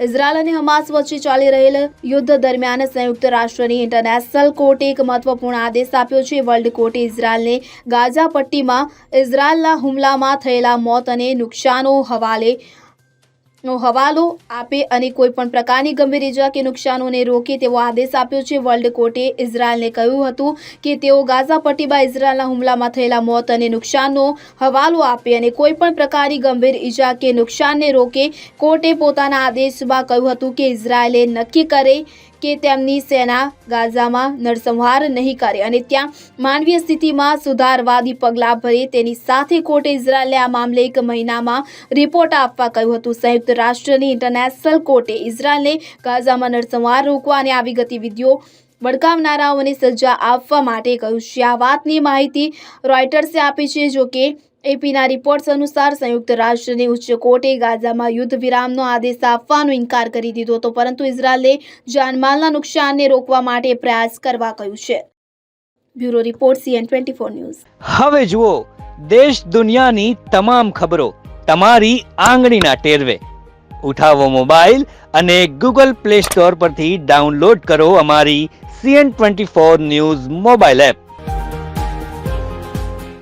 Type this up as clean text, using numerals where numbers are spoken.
Israel અને Hamas વચ્ચે ચાલી રહેલ યુદ્ધ દરમિયાન સંયુક્ત રાષ્ટ્રની ઇન્ટરનેશનલ કોર્ટે એક મહત્વપૂર્ણ આદેશ આપ્યો છે. વર્લ્ડ કોર્ટે ઇઝરાયલને ગાઝા પટ્ટીમાં ઇઝરાયલના હુમલામાં થયેલા મોત અને નુકસાનો હવાલો આપે અને કોઈપણ પ્રકારની ગંભીર ઇજા કે નુકસાનોને રોકે તેવો આદેશ આપ્યો છે. વર્લ્ડ કોર્ટે ઇઝરાયલને કહ્યું હતું કે તેઓ ગાઝા પટ્ટીમાં ઇઝરાયલના હુમલામાં થયેલા મોત અને નુકસાનનો હવાલો આપે અને કોઈપણ પ્રકારની ગંભીર ઇજા કે નુકસાનને રોકે. કોર્ટે પોતાના આદેશમાં કહ્યું હતું કે ઇઝરાયલે નક્કી કરે કે તેમની સેના ગાઝામાં નરસંહાર નહીં કરે અને ત્યાં માનવીય સ્થિતિમાં સુધારવાદી પગલાં ભરે. તેની સાથે કોર્ટે ઇઝરાયલને આ મામલે 1 મહિનામાં રિપોર્ટ આપવા કહ્યું હતું. સંયુક્ત રાષ્ટ્રની ઇન્ટરનેશનલ કોર્ટે ઇઝરાયલને ગાઝામાં નરસંહાર રોકવા અને આવી ગતિવિધિઓ ભડકાવનારાઓને સજા આપવા માટે કહ્યું છે. આ વાતની માહિતી રોયટર્સે આપી છે. જોકે એપીના રિપોર્ટ્સ અનુસાર સંયુક્ત રાષ્ટ્રની ઉચ્ચ કોર્ટે ગાઝામાં યુદ્ધ વિરામનો આદેશ આપવાનો ઇનકાર કરી દીધો હતો, પરંતુ ઇઝરાયલે જાનમાલના નુકસાનને રોકવા માટે પ્રયાસ કરવા કહ્યું છે. Bureau report CN24 news. હવે જુઓ દેશ દુનિયાની તમામ ખબરો તમારી આંગળીના ટેરવે. ઉઠાવો મોબાઈલ અને ગૂગલ પ્લે સ્ટોર પરથી ડાઉનલોડ કરો અમારી CN24 ન્યૂઝ મોબાઈલ એપ.